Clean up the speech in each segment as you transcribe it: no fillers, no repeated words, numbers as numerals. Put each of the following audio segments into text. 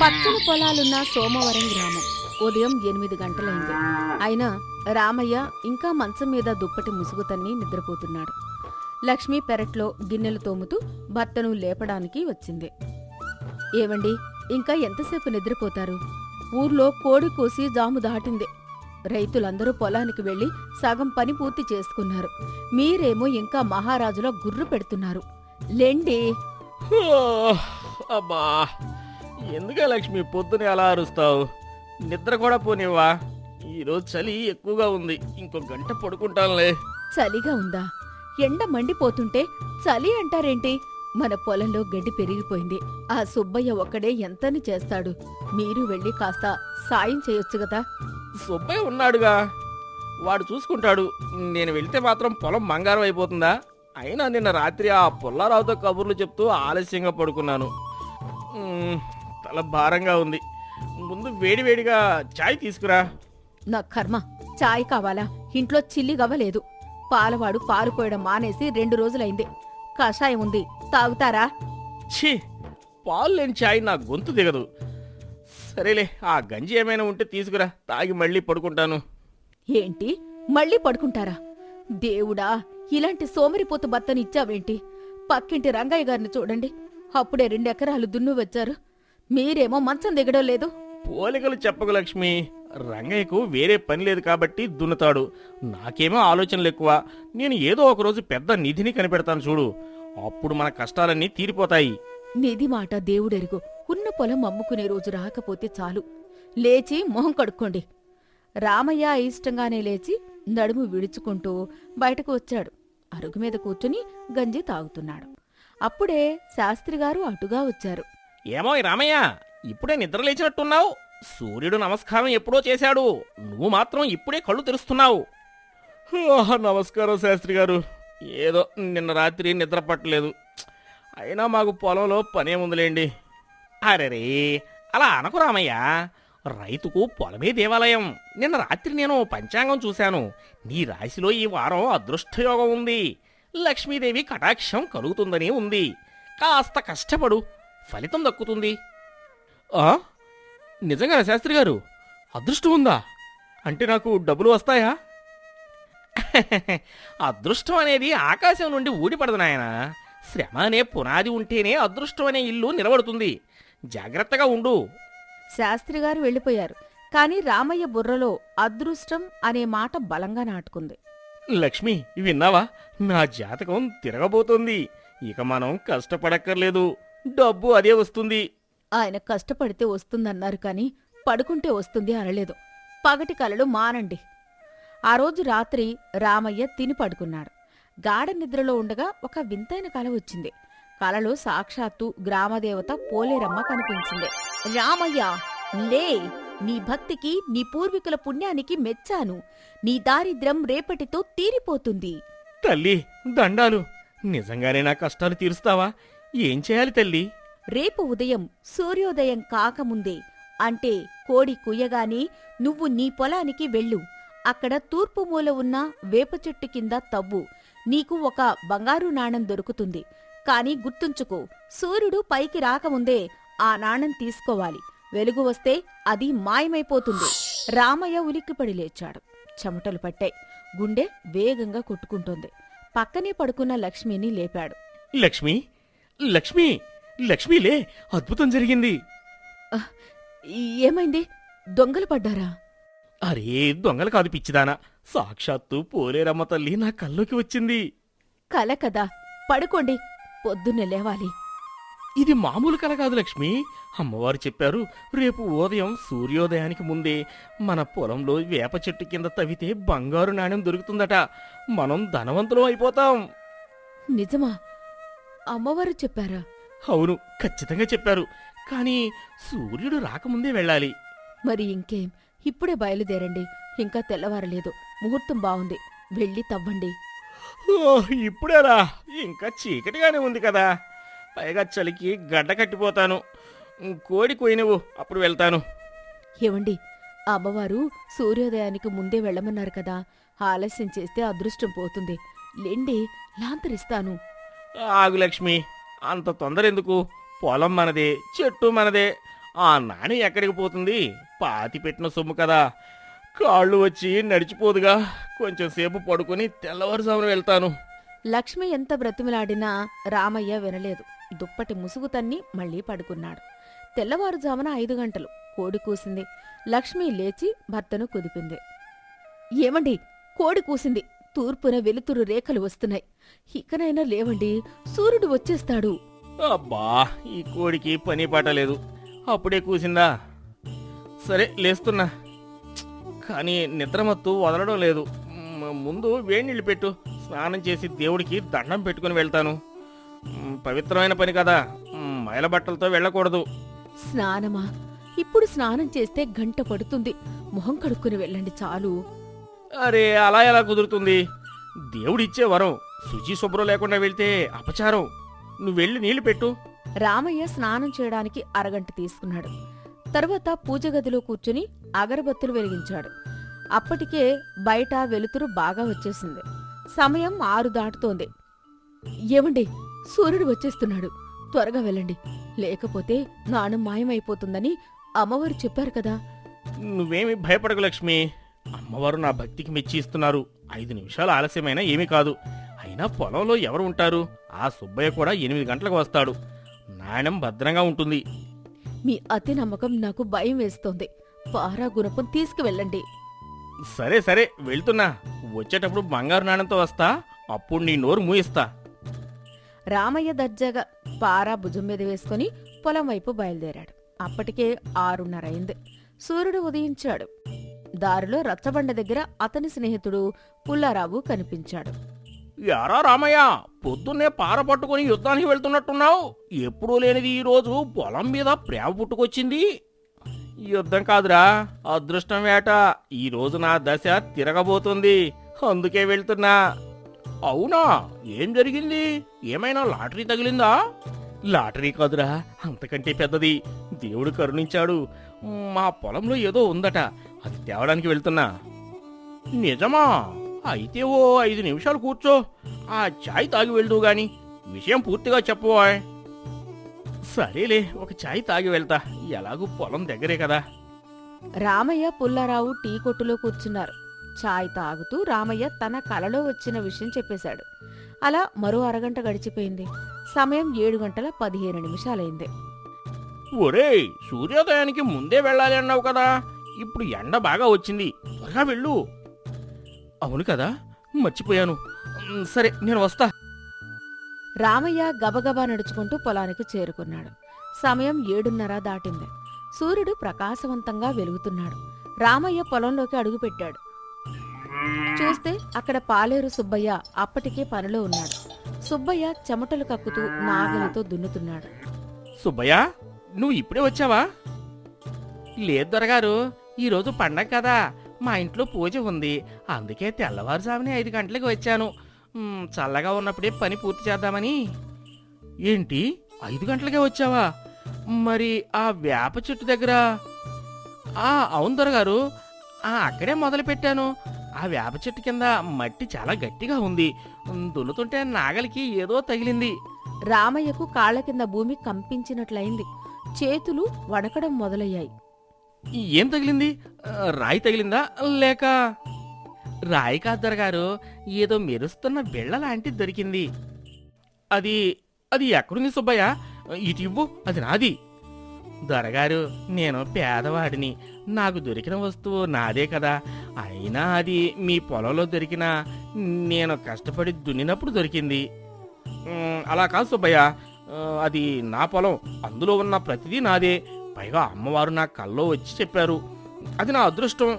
పచ్చని పొలాలున్న సోమవరం గ్రామం. ఉదయం 8 గంటలైంది. అయినా రామయ్య ఇంకా మంచం మీద దుప్పటి ముసుగు తన్ని నిద్రపోతున్నాడు. లక్ష్మి పెరట్లో గిన్నెలు తోముతూ భర్తను లేపడానికి వచ్చింది. ఏవండి, ఇంకా ఎంతసేపు నిద్రపోతారు? ఊర్లో కోడి కోసి జాము దాటింది. రైతులందరూ పొలానికి వెళ్లి సగం పని పూర్తి చేసుకున్నారు. మీరేమో ఇంకా మహారాజులో గుర్రు పెడుతున్నారు. లెండి. అమ్మా, ఎందుకే లక్ష్మి పొద్దునే అలా అరుస్తావు? నిద్ర కూడా పోనివ్వా? ఈరోజు చలి ఎక్కువగా ఉంది, ఇంకో గంట పడుకుంటానులే. చలిగా ఉందా? ఎండ మండిపోతుంటే చలి అంటారేంటి? మన పొలంలో గడ్డి పెరిగిపోయింది. ఆ సుబ్బయ్య ఒక్కడే ఎంతని చేస్తాడు. మీరు వెళ్ళి కాస్త సాయం చేయొచ్చు గదా. సుబ్బయ్య ఉన్నాడుగా, వాడు చూసుకుంటాడు. నేను వెళ్తే మాత్రం పొలం బంగారం అయిపోతుందా? అయినా నిన్న రాత్రి ఆ పుల్లారావుతో కబుర్లు చెప్తూ ఆలస్యంగా పడుకున్నాను. తల భారంగా ఉంది. ముందు వేడివేడిగా చాయ్ తీసుకురా. నా కర్మ, చాయ్ కావాలా? ఇంట్లో చిల్లి గవ్వలేదు. పాలవాడు పాలు పోయడం మానేసి 2 రోజులైంది. కషాయం ఉంది, తాగుతారా? ఛీ, పాలు లేని చాయ్ నా గొంతు దిగదు. సరేలే, ఆ గంజి ఏమైనా ఉంటే తీసుకురా, తాగి మళ్ళీ పడుకుంటాను. ఏంటి, మళ్ళీ పడుకుంటారా? దేవుడా, ఇలాంటి సోమరిపోతు భర్తని ఇచ్చావేంటి? పక్కింటి రంగయ్య గారిని చూడండి, అప్పుడే 2 ఎకరాలు దున్ను వచ్చారు. మీరేమో మంచం దిగడం లేదు. పోలికలు చెప్పకు లక్ష్మి. రంగయ్యకు వేరే పని లేదు కాబట్టి దున్నుతాడు. నాకేమో ఆలోచనలు ఎక్కువ. నేను ఏదో ఒకరోజు పెద్ద నిధిని కనిపెడతాను చూడు, అప్పుడు మన కష్టాలన్నీ తీరిపోతాయి. నిధి మాట దేవుడెరుగు. ఉన్న పొలం అమ్ముకునే రోజు రాకపోతే చాలు. లేచి మొహం కడుక్కోండి. రామయ్య అయిష్టంగానే లేచి నడుము విడుచుకుంటూ బయటకు వచ్చాడు. అరుగు మీద కూర్చుని గంజి తాగుతున్నాడు. అప్పుడే శాస్త్రిగారు అటుగా వచ్చారు. ఏమో రామయ్య, ఇప్పుడే నిద్ర లేచినట్టున్నావు? సూర్యుడు నమస్కారం ఎప్పుడో చేశాడు, నువ్వు మాత్రం ఇప్పుడే కళ్ళు తెరుస్తున్నావు. నమస్కారం శాస్త్రి గారు. ఏదో నిన్న రాత్రి నిద్ర పట్టలేదు. అయినా మాకు పొలంలో పనేముందులేండి. అరెరే, అలా అనకు రామయ్య. రైతుకు పొలమే దేవాలయం. నిన్న రాత్రి నేను పంచాంగం చూశాను. నీ రాశిలో ఈ వారం అదృష్టయోగం ఉంది. లక్ష్మీదేవి కటాక్షం కలుగుతుందని ఉంది. కాస్త కష్టపడు, ఫలితం దక్కుతుంది. నిజంగానే శాస్త్రి గారు? అదృష్టం ఉందా? అంటే నాకు డబ్బులు వస్తాయా? అదృష్టం అనేది ఆకాశం నుండి ఊడిపడదు నాయనా. శ్రమ అనే పునాది ఉంటేనే అదృష్టం అనే ఇల్లు నిలబడుతుంది. జాగ్రత్తగా ఉండు. శాస్త్రిగారు వెళ్ళిపోయారు. కాని రామయ్య బుర్రలో అదృష్టం అనే మాట బలంగా నాటుకుంది. లక్ష్మి, విన్నావా? నా జాతకం తిరగబోతోంది. ఇక మనం కష్టపడక్కర్లేదు, డబ్బు అదే వస్తుంది. ఆయన కష్టపడితే వస్తుందన్నారు కాని పడుకుంటే వస్తుంది అనలేదు. పగటి కలలు మానండి. ఆ రోజు రాత్రి రామయ్య తిని పడుకున్నాడు. గాఢ నిద్రలో ఉండగా ఒక వింతైన కల వచ్చింది. కలలో సాక్షాత్తు గ్రామదేవత పోలేరమ్మ కనిపించింది. రామయ్య, లే! నీ భక్తికి, నీ పూర్వీకుల పుణ్యానికి మెచ్చాను. నీ దారిద్ర్యం రేపటితో తీరిపోతుంది. తల్లి, దండాలు. నిజంగానే నా కష్టాలు తీరుస్తావా? ఏం చేయాలి తల్లి? రేపు ఉదయం సూర్యోదయం కాకముందే, అంటే కోడి కుయ్యగానే నువ్వు నీ పొలానికి వెళ్ళు. అక్కడ తూర్పు మూల ఉన్న వేప చెట్టు కింద తవ్వు. నీకు ఒక బంగారు నాణెం దొరుకుతుంది. కాని గుర్తుంచుకో, సూర్యుడు పైకి రాకముందే ఆ నాణెం తీసుకోవాలి. వెలుగు వస్తే అది మాయమైపోతుంది. రామయ్య ఉలిక్కిపడి లేచాడు. చెమటలు పట్టాయి. గుండె వేగంగా కొట్టుకుంటోంది. పక్కనే పడుకున్న లక్ష్మిని లేపాడు. లక్ష్మి, లక్ష్మి, లక్ష్మీలే! అద్భుతం జరిగింది. ఏమైంది? దొంగలు పడ్డారా? అరే, దొంగలు కాదు పిచ్చిదానా. సాక్షాత్తు పోలేరమ్మ తల్లి నా కల్లోకి వచ్చింది. కల కదా, పడుకోండి, పొద్దున్నే లేవాలి. ఇది మామూలు కల కాదు లక్ష్మి. అమ్మవారు చెప్పారు, రేపు ఉదయం సూర్యోదయానికి ముందే మన పొలంలో వేప చెట్టు కింద తవ్వితే బంగారు నాణెం దొరుకుతుందట. మనం ధనవంతులం అయిపోతాం. నిజమా? అమ్మవారు చెప్పారా? అవును, ఖచ్చితంగా చెప్పారు. కానీ సూర్యుడు రాకముందే వెళ్ళాలి. మరి ఇంకేం, ఇప్పుడే బయలుదేరండి. ఇంకా తెల్లవారలేదు. ముహూర్తం బావుంది. వెళ్ళి తవ్వండి. ఇప్పుడేరా? ఇంకా చీకటిగానే ఉంది కదా. పైగా చలికి గడ్డ కట్టిపోతాను. కోడి కొయ్యనివ్వు, అప్పుడు వెళ్తాను. ఏవండి, అమ్మవారు సూర్యోదయానికి ముందే వెళ్ళమన్నారు కదా. ఆలస్యం చేస్తే అదృష్టం పోతుంది. లెండి, లాంతరిస్తాను. ఆగు లక్ష్మి, అంత తొందర ఎందుకు? పొలం మనదే, చెట్టు మనదే. ఆ నాణ్యం ఎక్కడికి పోతుంది? పాతి పెట్టిన సొమ్ము కదా. కాళ్ళు వచ్చి నడిచిపోదుగా. కొంచెం సేపు పడుకొని తెల్లవారుజామున వెళ్తాను. లక్ష్మి ఎంత బ్రతిమిలాడినా రామయ్య వినలేదు. దుప్పటి ముసుగు తన్ని మళ్లీ పడుకున్నాడు. తెల్లవారుజామున 5 గంటలు. కోడి కూసింది. లక్ష్మి లేచి భర్తను కుదిపింది. ఏమండి, కోడి కూసింది. తూర్పున వెలుతురు రేఖలు వస్తున్నాయి. ఇకనైనా లేవండి, సూర్యుడు వచ్చేస్తాడు. అబ్బా, ఈ కోడికి పని పాట లేదు. అప్పుడే కూసిందా? సరే లేస్తున్నా. కానీ నిద్రమత్తు వదలడం లేదు. ముందు వేడి నీళ్ళు పెట్టు. స్నానం చేసి దేవుడికి దండం పెట్టుకుని వెళ్తాను. పవిత్రమైన పని కదా, మైల బట్టలతో వెళ్ళకూడదు. స్నానమా? ఇప్పుడు స్నానం చేస్తే గంట పడుతుంది. మొహం కడుక్కుని వెళ్ళండి చాలు. అరే, అలా ఎలా కుదురుతుంది? దేవుడిచ్చే వరం. శుచి శుభ్రం లేకుండా వెళ్తే అపచారం. నువ్వు వెళ్ళి నీళ్లు పెట్టు. రామయ్య స్నానం చేయడానికి అరగంట తీసుకున్నాడు. తర్వాత పూజగదిలో కూర్చుని అగరబత్తులు వెలిగించాడు. అప్పటికే బయట వెలుతురు బాగా వచ్చేసింది. సమయం 6 దాటుతోంది. ఏమండి, సూర్యుడు వచ్చేస్తున్నాడు. త్వరగా వెళ్ళండి, లేకపోతే నాణం మాయమైపోతుందని అమ్మవారు చెప్పారు కదా. నువ్వేమి భయపడకు లక్ష్మి. అమ్మవారు నా భక్తికి మెచ్చి ఇస్తున్నారు. 5 నిమిషాలు ఆలస్యమైనా ఏమీ కాదు. అయినా పొలంలో ఎవరు ఉంటారు? ఆ సుబ్బయ్య కూడా 8 గంటలకు వస్తాడు. నాణ్యం భద్రంగా ఉంటుంది. మీ అతి నమ్మకం నాకు భయం వేస్తోంది. పారా గుణపం తీసుకువెళ్ళండి. సరే సరే, వెళ్తున్నా. వచ్చేటప్పుడు బంగారు నాణ్యంతో వస్తా. అప్పుడు నీ నోరు మూయిస్తా. రామయ్య దర్జాగా పారా భుజం మీద వేసుకుని పొలం వైపు బయలుదేరాడు. అప్పటికే 6:30 అయింది. సూర్యుడు ఉదయించాడు. దారిలో రచ్చబండ దగ్గర అతని స్నేహితుడు పుల్లారావు కనిపించాడు. యారా రామయ్య, పొద్దున్నే పార పట్టుకుని యుద్ధానికి వెళ్తున్నట్టున్నావు. ఎప్పుడూ లేనిది ఈ రోజు పొలం మీద ప్రేమ పుట్టుకొచ్చింది. యుద్ధం కాదురా, అదృష్టం వేట. ఈ రోజు నా దశ తిరగబోతుంది, అందుకే వెళ్తున్నా. అవునా? ఏం జరిగింది? ఏమైనా లాటరీ తగిలిందా? లాటరీ కాదురా, అంతకంటే పెద్దది. దేవుడు కరుణించాడు. మా పొలంలో ఏదో ఉందట, అది తేవడానికి వెళ్తున్నా. నిజమా? అయితే ఓ 5 నిమిషాలు కూర్చో. ఆ చాయ్ తాగి వెళ్దు గాని విషయం పూర్తిగా చెప్పబోయ్. సరేలే, ఒక చాయ్ తాగి వెళ్తా. ఎలాగూ పొలం దగ్గరే కదా. రామయ్య పుల్లారావు టీ కొట్టులో కూర్చున్నారు. చాయ్ తాగుతూ రామయ్య తన కలలో వచ్చిన విషయం చెప్పేశాడు. అలా మరో అరగంట గడిచిపోయింది. సమయం 7:15 ఒరేయ్, సూర్యోదయానికి ముందే వెళ్ళాలి అన్నావు కదా. ఇప్పుడు ఎండ బాగా వచ్చింది, త్వరగా వెళ్ళు. అవును కదా, మర్చిపోయాను. సరే, నేను వస్తా. రామయ్య గబగబా నడుచుకుంటూ పొలానికి చేరుకున్నాడు. సమయం 7:30 దాటింది. సూర్యుడు ప్రకాశవంతంగా వెలుగుతున్నాడు. రామయ్య పొలంలోకి అడుగుపెట్టాడు. చూస్తే అక్కడ పాలేరు సుబ్బయ్య అప్పటికే పనిలో ఉన్నాడు. సుబ్బయ్య చెమటలు కక్కుతూ నాగలితో దున్నుతున్నాడు. సుబ్బయ్య, నువ్వు ఇప్పుడే వచ్చావా? లేదు దొరగారు, ఈరోజు పండగ కదా, మా ఇంట్లో పూజ ఉంది. అందుకే తెల్లవారుజామునే 5 గంటలకు వచ్చాను. చల్లగా ఉన్నప్పుడే పని పూర్తి చేద్దామని. ఏంటి, 5 గంటలకే వచ్చావా? మరి ఆ వేప చెట్టు దగ్గర? అవును దొరగారు, అక్కడే మొదలు పెట్టాను. ఆ వేప చెట్టు కింద మట్టి చాలా గట్టిగా ఉంది. దున్నుతుంటే నాగలికి ఏదో తగిలింది. రామయ్యకు కాళ్ల కింద భూమి కంపించినట్లయింది. చేతులు వణకడం మొదలయ్యాయి. ఏం తగిలింది? రాయి తగిలిందా, లేక? రాయి కాదు దొరగారు, ఏదో మెరుస్తున్న బిళ్ళ లాంటిది దొరికింది. అది అది ఎక్కడుంది సుబ్బయ్య? ఇటు ఇవ్వు, అది నాది. దొరగారు, నేను పేదవాడిని. నాకు దొరికిన వస్తువు నాదే కదా. అయినా అది మీ పొలంలో దొరికినా నేను కష్టపడి దున్నినప్పుడు దొరికింది. అలా కాదు సుబ్బయ్య, అది నా పొలం. అందులో ఉన్న ప్రతిదీ నాదే. పైగా అమ్మవారు నా కల్లో వచ్చి చెప్పారు. అది నా అదృష్టం.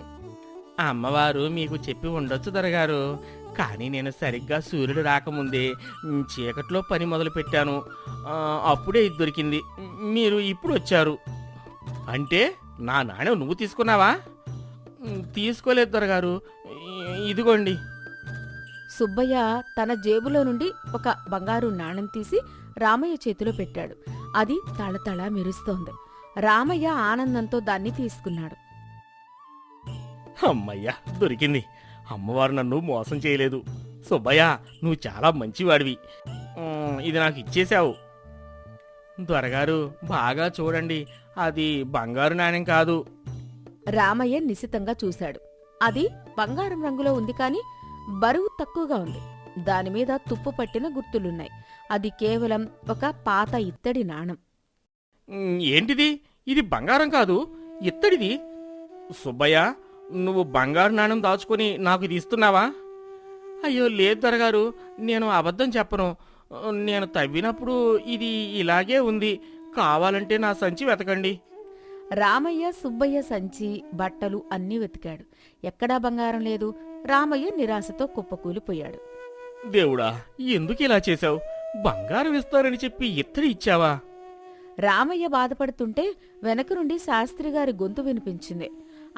అమ్మవారు మీకు చెప్పి ఉండొచ్చు దొరగారు, కానీ నేను సరిగ్గా సూర్యుడు రాకముందే చీకట్లో పని మొదలు పెట్టాను. అప్పుడే ఇది దొరికింది. మీరు ఇప్పుడు వచ్చారు. అంటే నా నాణ్యం నువ్వు తీసుకున్నావా? తీసుకోలేదు దొరగారు, ఇదిగోండి. సుబ్బయ్య తన జేబులో నుండి ఒక బంగారు నాణెం తీసి రామయ్య చేతిలో పెట్టాడు. అది తళతళ మెరుస్తోంది. రామయ్య ఆనందంతో దాన్ని తీసుకున్నాడు. అమ్మయ్యా, దొరికింది. అమ్మవారు నన్ను మోసం చేయలేదు. సుబ్బయ్య, నువ్వు చాలా మంచివాడివి. ఇది నాకు ఇచ్చేశావు. దొరగారు, బాగా చూడండి, అది బంగారు నాణెం కాదు. రామయ్య నిశితంగా చూశాడు. అది బంగారం రంగులో ఉంది కాని బరువు తక్కువగా ఉంది. దానిమీద తుప్పు పట్టిన గుర్తులున్నాయి. అది కేవలం ఒక పాత ఇత్తడి నాణం. ఏంటిది? ఇది బంగారం కాదు, ఇత్తడిది. సుబ్బయ్య, నువ్వు బంగారు నాణెం దాచుకొని నాకు ఇది ఇస్తున్నావా? అయ్యో లేదు దొరగారు, నేను అబద్ధం చెప్పను. నేను తవ్వినప్పుడు ఇది ఇలాగే ఉంది. కావాలంటే నా సంచి వెతకండి. రామయ్య సుబ్బయ్య సంచి, బట్టలు అన్నీ వెతికాడు. ఎక్కడా బంగారం లేదు. రామయ్య నిరాశతో కుప్పకూలిపోయాడు. దేవుడా, ఎందుకు ఇలా చేశావు? బంగారం ఇస్తారని చెప్పి ఇత్తడి ఇచ్చావా? రామయ్య బాధపడుతుంటే వెనక నుండి శాస్త్రిగారి గొంతు వినిపించింది.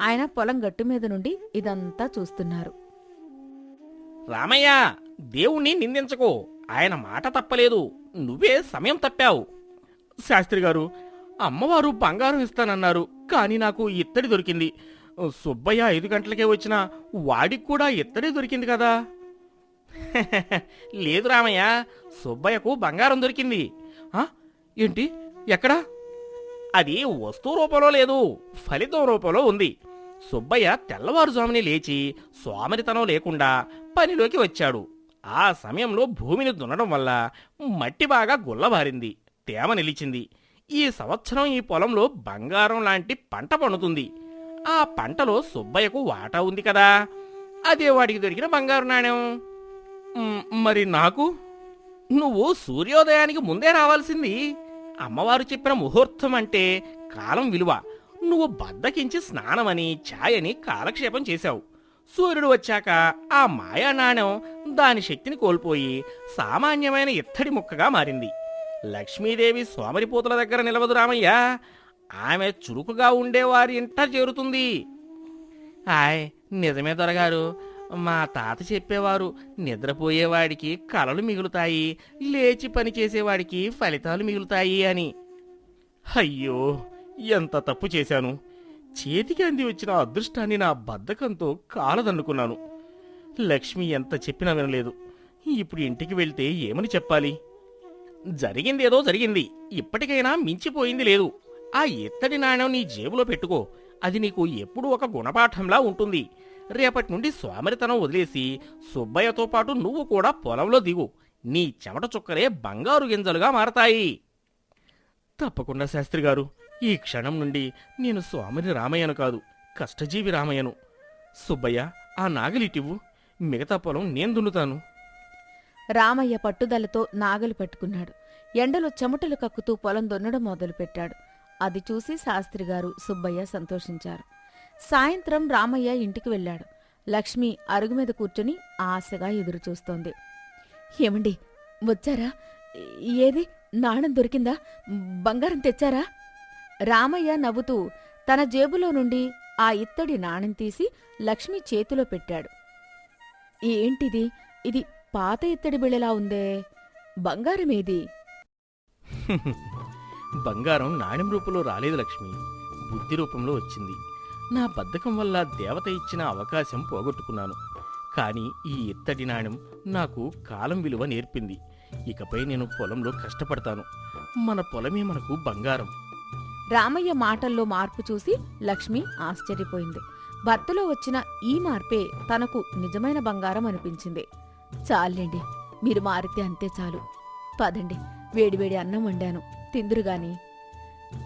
ఆయన పొలం గట్టు మీద నుండి ఇదంతా చూస్తున్నారు. రామయ్య, దేవుణ్ణి నిందించకు. ఆయన మాట తప్పలేదు, నువ్వే సమయం తప్పావు. శాస్త్రి గారు, అమ్మవారు బంగారం ఇస్తానన్నారు, కానీ నాకు ఇత్తడి దొరికింది. సుబ్బయ్య 5 గంటలకే వచ్చినా వాడికి కూడా ఇత్తడి దొరికింది కదా. లేదు రామయ్య, సుబ్బయ్యకు బంగారం దొరికింది. ఏంటి? ఎక్కడా? అది వస్తువు రూపంలో లేదు, ఫలితం రూపంలో ఉంది. సుబ్బయ్య తెల్లవారుజాముని లేచి సోమరితనం లేకుండా పనిలోకి వచ్చాడు. ఆ సమయంలో భూమిని దున్నడం వల్ల మట్టి బాగా గుల్లబారింది, తేమ నిలిచింది. ఈ సంవత్సరం ఈ పొలంలో బంగారం లాంటి పంట పండుతుంది. ఆ పంటలో సుబ్బయ్యకు వాటా ఉంది కదా, అదే వాడికి దొరికిన బంగారు నాణెం. మరి నాకు? నువ్వు సూర్యోదయానికి ముందే రావాల్సింది. అమ్మవారు చెప్పిన ముహూర్తం అంటే కాలం విలువ. నువ్వు బద్దకించి స్నానమని ఛాయని కాలక్షేపం చేశావు. సూర్యుడు వచ్చాక ఆ మాయా నాణెం దాని శక్తిని కోల్పోయి సామాన్యమైన ఇత్తడి ముక్కగా మారింది. లక్ష్మీదేవి సోమరిపోతుల దగ్గర నిలవదు రామయ్య, ఆమె చురుకుగా ఉండేవారి ఇంట చేరుతుంది. నిజమే దొరగారు, మా తాత చెప్పేవారు, నిద్రపోయేవాడికి కలలు మిగులుతాయి, లేచి పనిచేసేవాడికి ఫలితాలు మిగులుతాయి అని. అయ్యో, ఎంత తప్పు చేశాను. చేతికి అంది వచ్చిన అదృష్టాన్ని నా బద్ధకంతో కాలదన్నుకున్నాను. లక్ష్మి ఎంత చెప్పినా వినలేదు. ఇప్పుడు ఇంటికి వెళ్తే ఏమని చెప్పాలి? జరిగిందేదో జరిగింది, ఇప్పటికైనా మించిపోయింది లేదు. ఆ ఇత్తడి నాణ్యం నీ జేబులో పెట్టుకో, అది నీకు ఎప్పుడూ ఒక గుణపాఠంలా ఉంటుంది. రేపటి నుండి సోమరితనం వదిలేసి సుబ్బయ్యతో పాటు నువ్వు కూడా పొలంలో దిగు. నీ చెమట చుక్కలే బంగారు గింజలుగా మారతాయి. తప్పకుండా శాస్త్రి గారు, ఈ క్షణం నుండి నేను స్వామిని రామయ్యను కాదు, కష్టజీవి రామయ్యను. సుబ్బయ్య, ఆ నాగలిటివ్వు, మిగతా పొలం నేను దున్నుతాను. రామయ్య పట్టుదలతో నాగలి పట్టుకున్నాడు. ఎండలో చెమటలు కక్కుతూ పొలం దున్నడం మొదలుపెట్టాడు. అది చూసి శాస్త్రిగారు, సుబ్బయ్య సంతోషించారు. సాయంత్రం రామయ్య ఇంటికి వెళ్ళాడు. లక్ష్మి అరుగుమీద కూర్చుని ఆశగా ఎదురుచూస్తోంది. ఏమండి, వచ్చారా? ఏది, నాణం దొరికిందా? బంగారం తెచ్చారా? రామయ్య నవ్వుతూ తన జేబులో నుండి ఆ ఇత్తడి నాణెం తీసి లక్ష్మి చేతిలో పెట్టాడు. ఏంటిది? ఇది పాత ఇత్తడి బిళ్ళలా ఉందే, బంగారమేది? బంగారం నాణెం రూపంలో రాలేదు లక్ష్మి, బుద్ధి రూపంలో వచ్చింది. నా బద్ధకం వల్ల దేవత ఇచ్చిన అవకాశం పోగొట్టుకున్నాను. కానీ ఈ ఇత్తడి నాణెం నాకు కాలం విలువ నేర్పింది. ఇకపై నేను పొలంలో కష్టపడతాను. మన పొలమే మనకు బంగారం. రామయ్య మాటల్లో మార్పు చూసి లక్ష్మి ఆశ్చర్యపోయింది. భర్తలో వచ్చిన ఈ మార్పే తనకు నిజమైన బంగారం అనిపించింది. చాలండి, మీరు మారితే అంతే చాలు. పదండి, వేడివేడి అన్నం వండాను, తిందురుగాని.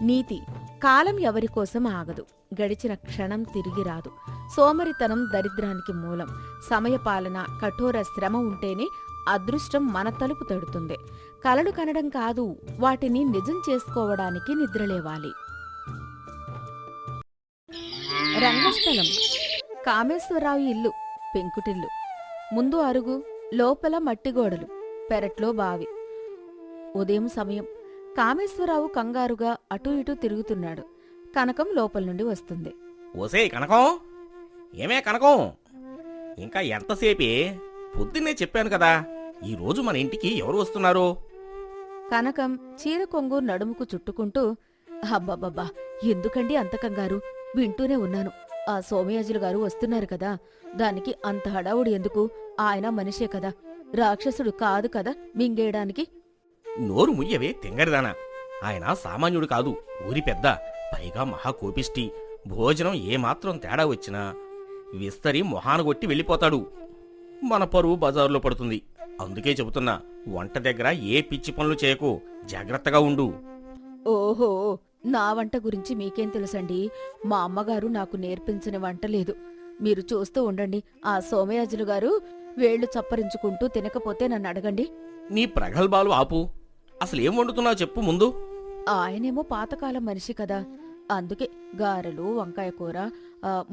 నీతి: కాలం ఎవరికోసం ఆగదు, గడిచిన క్షణం తిరిగి రాదు. సోమరితనం దరిద్రానికి మూలం. సమయపాలన, కఠోర శ్రమ ఉంటేనే అదృష్టం మన తలుపు తడుతుంది. కలలు కనడం కాదు, వాటిని నిజం చేసుకోవడానికి నిద్రలేవాలి. రంగస్థలం: కామేశ్వరరావు ఇల్లు, పెంకుటిల్లు. ముందు అరుగు, లోపల మట్టిగోడలు, పెరట్లో బావి. ఉదయం సమయం. కామేశ్వరరావు కంగారుగా అటూ ఇటూ తిరుగుతున్నాడు. కనకం లోపల నుండి వస్తుంది. ఓసే కనకం, ఏమే కనకం, ఇంకా ఎంతసేపే? పొద్దున్నే చెప్పాను కదా, ఈరోజు మన ఇంటికి ఎవరు వస్తున్నారు? కనకం చీర కొంగు నడుముకు చుట్టుకుంటూ, అబ్బబ్బబ్బా, ఎందుకండి అంత కంగారు? వింటూనే ఉన్నాను. ఆ సోమయాజులు గారు వస్తున్నారు కదా, దానికి అంత హడావుడి ఎందుకు? ఆయన మనిషే కదా, రాక్షసుడు కాదు కదా మింగేయడానికి. నోరు ముయ్యవే తెంగరిదానా. ఆయన సామాన్యుడు కాదు, ఊరి పెద్ద, పైగా మహాకోపిష్టి. భోజనం ఏమాత్రం తేడా వచ్చినా విస్తరి మొహానగొట్టి వెళ్ళిపోతాడు. మన పరువు బజారులో పడుతుంది. అందుకే చెబుతున్నా, వంట దగ్గర ఏ పిచ్చి పనులు చేయకు, జాగ్రత్తగా ఉండు. ఓహో, నా వంట గురించి మీకేం తెలుసండి? మా అమ్మగారు నాకు నేర్పించిన వంట లేదు. మీరు చూస్తూ ఉండండి. ఆ సోమయాజులు గారు వేళ్లు చప్పరించుకుంటూ తినకపోతే నన్ను అడగండి. నీ ప్రగల్భాలు ఆపు. అసలేం వండుతున్నావు చెప్పు ముందు. ఆయనేమో పాతకాలం మనిషి కదా, అందుకే గారెలు, వంకాయ కూర,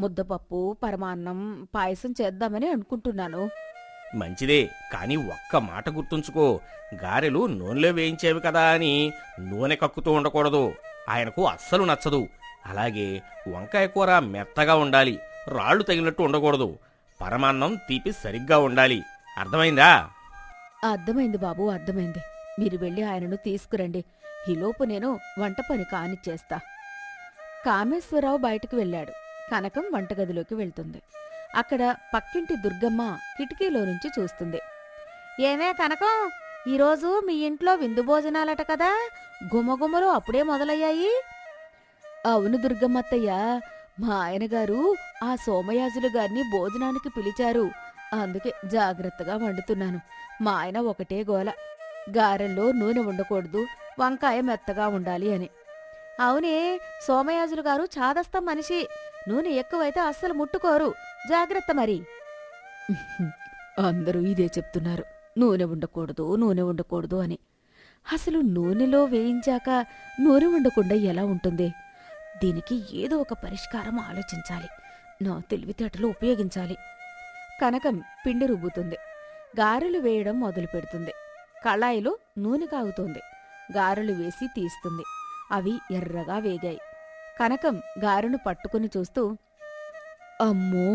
ముద్దపప్పు, పరమాన్నం, పాయసం చేద్దామని అనుకుంటున్నాను. మంచిదే, కాని ఒక్క మాట గుర్తుంచుకో, గారెలు నూనెలో వేయించేవి కదా అని నూనె కక్కుతూ ఉండకూడదు. ఆయనకు అస్సలు నచ్చదు. అలాగే వంకాయ కూర మెత్తగా ఉండాలి, రాళ్లు తగిలినట్టు ఉండకూడదు. పరమాన్నం తీపి సరిగ్గా ఉండాలి. అర్థమైందా? అర్థమైంది బాబు, అర్థమైంది. మీరు వెళ్ళి ఆయనను తీసుకురండి. ఈలోపు నేను వంట పని కానిచ్చేస్తా. కామేశ్వరరావు బయటకు వెళ్ళాడు. కనకం వంటగదిలోకి వెళ్తుంది. అక్కడ పక్కింటి దుర్గమ్మ కిటికీలో నుంచి చూస్తుంది. ఏమే కనకం, ఈరోజు మీ ఇంట్లో విందు భోజనాలట కదా, గుమగుమలు అప్పుడే మొదలయ్యాయి. అవును దుర్గమ్మత్తయ్య, మా ఆయనగారు ఆ సోమయాజులు గారిని భోజనానికి పిలిచారు. అందుకే జాగ్రత్తగా వండుతున్నాను. మా ఆయన ఒకటే గోల, గారెల్లో నూనె ఉండకూడదు, వంకాయ మెత్తగా ఉండాలి అని. అవునే, సోమయాజులు గారు చాదస్తం మనిషి. నూనె ఎక్కువైతే అస్సలు ముట్టుకోరు. జాగ్రత్త మరి. అందరూ ఇదే చెప్తున్నారు, నూనె ఉండకూడదు, నూనె ఉండకూడదు అని. అసలు నూనెలో వేయించాక నూనె ఉండకుండా ఎలా ఉంటుంది? దీనికి ఏదో ఒక పరిష్కారం ఆలోచించాలి. నా తెలివితేటలు ఉపయోగించాలి. కనకం పిండి రుబ్బుతుంది. గారెలు వేయడం మొదలు పెడుతుంది. కళాయిలో నూనె కాగుతోంది. గారెలు వేసి తీస్తుంది. అవి ఎర్రగా వేగాయి. కనకం గారెను పట్టుకుని చూస్తూ, అమ్మో,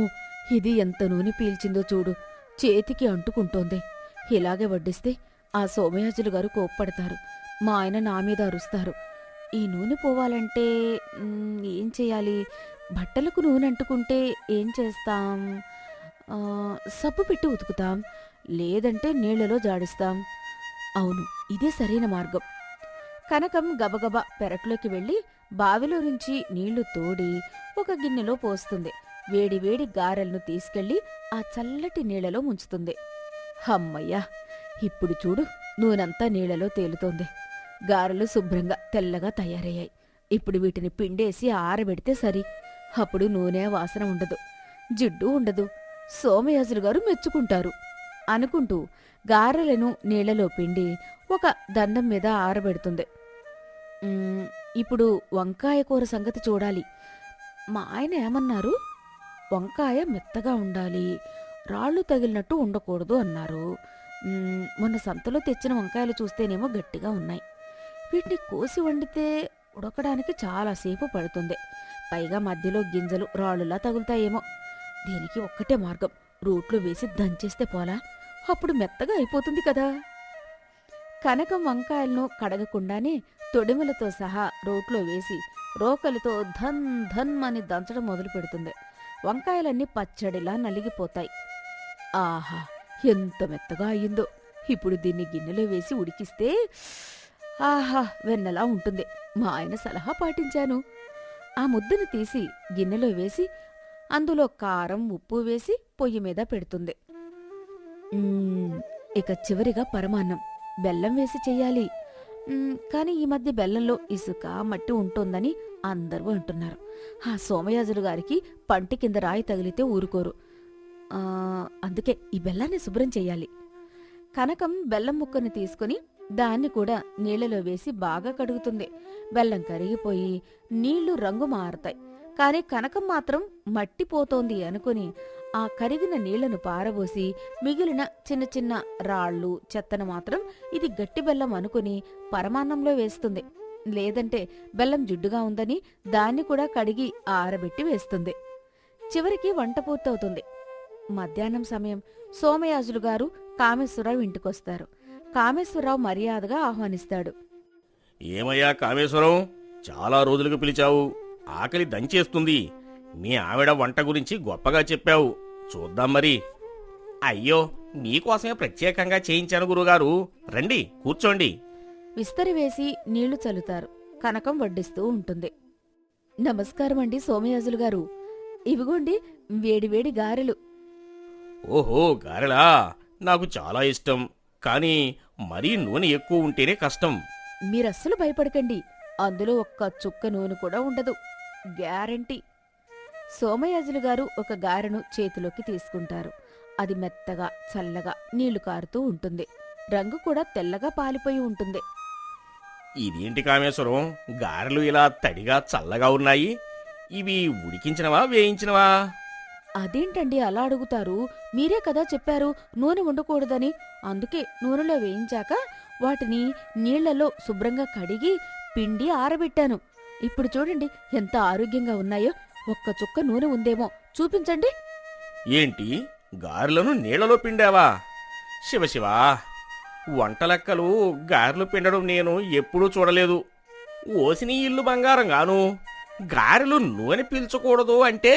ఇది ఎంత నూనె పీల్చిందో చూడు, చేతికి అంటుకుంటోంది. ఇలాగే వడ్డిస్తే ఆ సోమయాజులు గారు కోప్పడతారు. మా ఆయన నా మీద అరుస్తారు. ఈ నూనె పోవాలంటే ఏం చెయ్యాలి? బట్టలకు నూనె అంటుకుంటే ఏం చేస్తాం? సబ్బు పెట్టి ఉతుకుతాం, లేదంటే నీళ్లలో జాడిస్తాం. అవును, ఇదే సరైన మార్గం. కనకం గబగబా పెరట్లోకి వెళ్లి బావిలో నుంచి నీళ్లు తోడి ఒక గిన్నెలో పోస్తుంది. వేడివేడి గారెలను తీసుకెళ్లి ఆ చల్లటి నీళ్లలో ముంచుతుంది. హమ్మయ్యా, ఇప్పుడు చూడు, నూనంతా నీళ్లలో తేలుతోంది. గారెలు శుభ్రంగా తెల్లగా తయారయ్యాయి. ఇప్పుడు వీటిని పిండేసి ఆరబెడితే సరి. అప్పుడు నూనె వాసన ఉండదు, జిడ్డు ఉండదు. సోమయాజులు గారు మెచ్చుకుంటారు అనుకుంటూ గారెలను నీళ్లలో పిండి ఒక దండం మీద ఆరబెడుతుంది. ఇప్పుడు వంకాయ కూర సంగతి చూడాలి. మా ఆయన ఏమన్నారు? వంకాయ మెత్తగా ఉండాలి, రాళ్లు తగిలినట్టు ఉండకూడదు అన్నారు. మొన్న సంతలో తెచ్చిన వంకాయలు చూస్తేనేమో గట్టిగా ఉన్నాయి. వీటిని కోసి వండితే ఉడకడానికి చాలాసేపు పడుతుంది. పైగా మధ్యలో గింజలు రాళ్ళులా తగులుతాయేమో. దీనికి ఒక్కటే మార్గం, రోట్లో వేసి దంచేస్తే పోలా, అప్పుడు మెత్తగా అయిపోతుంది కదా. కనకం వంకాయలను కడగకుండానే తొడిమలతో సహా రోట్లో వేసి రోకలితో ధన్ ధన్ అని దంచడం మొదలు పెడుతుంది. వంకాయలన్నీ పచ్చడిలా నలిగిపోతాయి. ఆహా, ఎంత మెత్తగా అయ్యిందో! ఇప్పుడు దీన్ని గిన్నెలో వేసి ఉడికిస్తే ఆహా, వెన్నలా ఉంటుంది. మా ఆయన సలహా పాటించాను. ఆ ముద్దను తీసి గిన్నెలో వేసి అందులో కారం, ఉప్పు వేసి పొయ్యి మీద పెడుతుంది. ఇక చివరిగా పరమాన్నం బెల్లం వేసి చెయ్యాలి. కాని ఈ మధ్య బెల్లంలో ఇసుక, మట్టి ఉంటోందని అందరూ అంటున్నారు. ఆ సోమయాజులు గారికి పంటి కింద రాయి తగిలితే ఊరుకోరు. అందుకే ఈ బెల్లాన్ని శుభ్రం చెయ్యాలి. కనకం బెల్లం ముక్కను తీసుకుని దాన్ని కూడా నీళ్లలో వేసి బాగా కడుగుతుంది. బెల్లం కరిగిపోయి నీళ్లు రంగు మారతాయి. కాని కనకం మాత్రం మట్టిపోతోంది అనుకుని ఆ కరిగిన నీళ్లను పారబోసి మిగిలిన చిన్న చిన్న రాళ్ళు, చెత్తను మాత్రం ఇది గట్టి బెల్లం అనుకుని పరమాన్నంలో వేస్తుంది. లేదంటే బెల్లం జిడ్డుగా ఉందని దాన్ని కూడా కడిగి ఆరబెట్టి వేస్తుంది. చివరికి వంట పూర్తవుతుంది. మధ్యాహ్నం సమయం సోమయాజులు గారు కామేశ్వరరావు ఇంటికొస్తారు. కామేశ్వరరావు మర్యాదగా ఆహ్వానిస్తాడు. ఏమయ్యా కామేశ్వరం, చాలా రోజులకు పిలిచావు, ఆకలి దంచేస్తుంది. మీ ఆవిడ వంట గురించి గొప్పగా చెప్పావు, చూద్దాం మరి. అయ్యో మీకోసమే ప్రత్యేకంగా చేయించాను గురుగారు. రండి కూర్చోండి. విస్తరి వేసి నీళ్లు చల్లుతారు. కనకం వడ్డిస్తూ ఉంటుంది. నమస్కారమండి సోమయాజులు గారు. ఇవిగోండి వేడివేడి గారెలు. ఓహో, గారెలా? నాకు చాలా ఇష్టం. కానీ మరీ నూనె ఎక్కువ ఉంటేనే కష్టం. మీరస్సలు భయపడకండి. అందులో ఒక్క చుక్క నూనె కూడా ఉండదు. గ్యారంటీ. సోమయాజులు గారు ఒక గారెను చేతిలోకి తీసుకుంటారు. అది మెత్తగా చల్లగా నీళ్లు కారుతూ ఉంటుంది. రంగు కూడా తెల్లగా పాలిపోయి ఉంటుంది. ఇదేంటి కామేశ్వరం, గారెలు ఇలా తడిగా చల్లగా ఉన్నాయి? ఇవి ఉడికించినవా వేయించినవా? అదేంటండి అలా అడుగుతారు? మీరే కదా చెప్పారు నూనె ఉండకూడదని. అందుకే నూనెలో వేయించాక వాటిని నీళ్లలో శుభ్రంగా కడిగి పిండి ఆరబెట్టాను. ఇప్పుడు చూడండి ఎంత ఆరోగ్యంగా ఉన్నాయో. ఒక్క చుక్క నూనె ఉందేమో చూపించండి. ఏంటి, గారెలను నీళ్లలో పిండావా? శివశివ, వంటలెక్కలు గారెలు పిండడం నేను ఎప్పుడూ చూడలేదు. ఓసిని ఇల్లు బంగారం గాను. గారెలు నూనె పీల్చకూడదు అంటే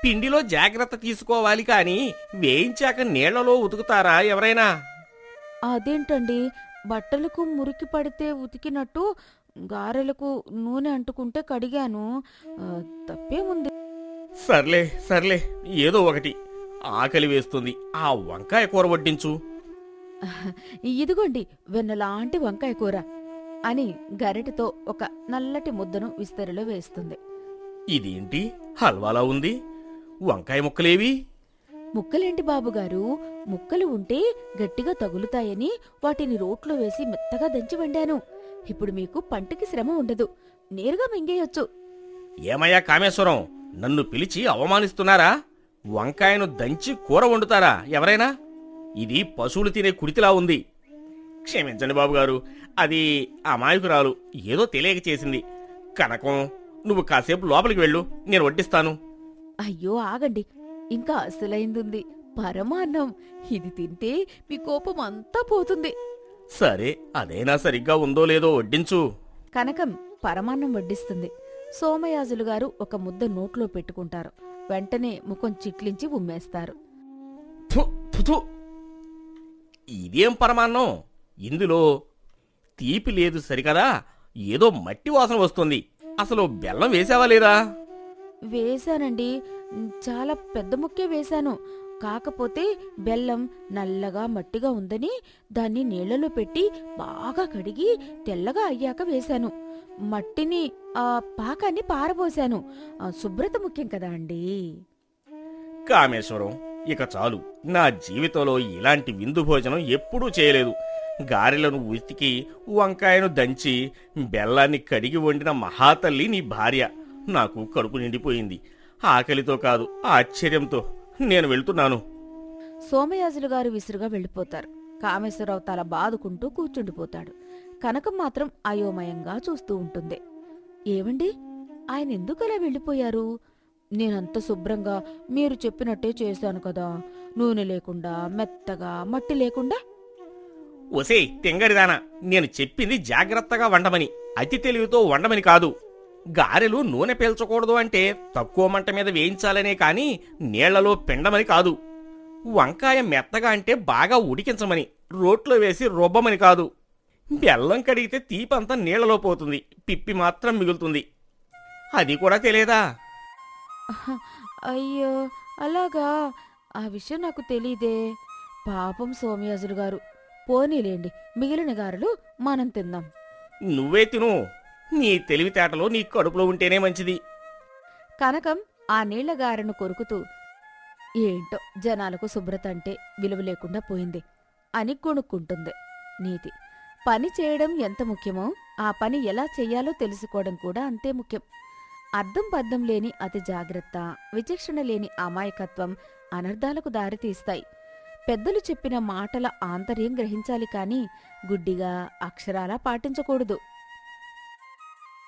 పిండిలో జాగ్రత్త తీసుకోవాలి కాని వేయించాక నీళ్లలో ఉతుకుతారా ఎవరైనా? అదేంటండి, బట్టలకు మురికి పడితే ఉతికినట్టు గారెలకు నూనె అంటుకుంటే కడిగాను. తప్పేముంది. సర్లే సర్లే, ఏదో ఒకటి. ఆకలి వేస్తుంది. ఆ వంకాయ కూర వడ్డించు. ఇదిగోండి వెన్నలాంటి వంకాయ కూర అని గరిటెతో ఒక నల్లటి ముద్దను విస్తరిలో వేస్తుంది. ఇదేంటి హల్వాలా ఉంది? వంకాయ ముక్కలేవి? ముక్కలేంటి బాబుగారు, ముక్కలు ఉంటే గట్టిగా తగులుతాయని వాటిని రోట్లో వేసి మెత్తగా దంచి వండాను. ఇప్పుడు మీకు పంటికి శ్రమ ఉండదు. నేరుగా మింగేయొచ్చు. ఏమయ్యా కామేశ్వరం, నన్ను పిలిచి అవమానిస్తున్నారా? వంకాయను దంచి కూర వండుతారా ఎవరైనా? ఇది పశువులు తినే కుడితిలా ఉంది. క్షమించండి బాబుగారు, అది అమాయకురాలు ఏదో తెలియక చేసింది. కనకం, నువ్వు కాసేపు లోపలికి వెళ్ళు, నేను వడ్డిస్తాను. అయ్యో ఆగండి, ఇంకా అసలైందుంది పరమాన్నం. ఇది తింటే మీ కోపం అంతా పోతుంది. సరే, అదైనా సరిగ్గా ఉందో లేదో వడ్డించు. కనకం పరమాన్నం వడ్డిస్తుంది. సోమయాజులు గారు ఒక ముద్ద నోట్లో పెట్టుకుంటారు. వెంటనే ముఖం చిట్లించి ఉమ్మేస్తారు. థు, థు, థు. ఇదేం పరమాన్నం? ఇందులో తీపి లేదు సరికదా, ఏదో మట్టి వాసన వస్తుంది. అసలు బెల్లం వేసావా లేదా? వేశానండి, చాలా పెద్ద ముక్కే వేశాను. కాకపోతే బెల్లం నల్లగా మట్టిగా ఉందని దాన్ని నీళ్లలో పెట్టి బాగా కడిగి తెల్లగా అయ్యాక వేశాను. మట్టిని పాకాన్ని పారబోశాను. శుభ్రత ముఖ్యం కదా అండి. కామేశ్వరం, ఇక చాలు. నా జీవితంలో ఇలాంటి విందు భోజనం ఎప్పుడూ చేయలేదు. గారెలను ఉతికి వంకాయను దంచి బెల్లాన్ని కడిగి వండిన మహాతల్లి నీ భార్య. నాకు కడుపు నిండిపోయింది. ఆకలితో కాదు, ఆశ్చర్యంతో. నేను వెళ్తున్నాను. సోమయాజులు గారు విసురుగా వెళ్ళిపోతారు. కామేశ్వరరావు తల బాదుకుంటూ కూర్చుండిపోతాడు. కనకం మాత్రం అయోమయంగా చూస్తూ ఉంటుంది. ఏమండి, ఆయన ఎందుకలా వెళ్ళిపోయారు? నేనంత శుభ్రంగా మీరు చెప్పినట్టే చేశాను కదా, నూనె లేకుండా మెత్తగా మట్టి లేకుండా. ఒసే తెంగరిదానా, నేను చెప్పింది జాగ్రత్తగా వండమని, అతి తెలివితో వండమని కాదు. గారెలు నూనె పీల్చకూడదు అంటే తక్కువ మంట మీద వేయించాలనే కాని నీళ్లలో పిండమని కాదు. వంకాయ మెత్తగా అంటే బాగా ఉడికించమని, రోట్లో వేసి రుబ్బమని కాదు. బెల్లం కడిగితే తీపంతా నీళ్లలో పోతుంది, పిప్పి మాత్రం మిగులుతుంది. అది కూడా తెలియదా? అయ్యో అలాగా, ఆ విషయం నాకు తెలీదే. పాపం సోమయాజులు గారు. పోనీలేండి, మిగిలిన గారెలు మనం తిందాం. నువ్వే తిను. నీ తెలివితేటలో నీ కడుపులో ఉంటేనే మంచిది. కనకం ఆ నీళ్ల గారెను కొరుకుతూ, ఏంటో జనాలకు శుభ్రత అంటే విలువ లేకుండా పోయింది అని కొనుక్కుంటుంది. నీతి. పని చేయడం ఎంత ముఖ్యమో ఆ పని ఎలా చెయ్యాలో తెలుసుకోవడం కూడా అంతే ముఖ్యం. అద్దం పద్దం లేని అతి జాగ్రత్త, విచక్షణ లేని అమాయకత్వం అనర్థాలకు దారితీస్తాయి. పెద్దలు చెప్పిన మాటల ఆంతర్యం గ్రహించాలి కాని గుడ్డిగా అక్షరాలా పాటించకూడదు.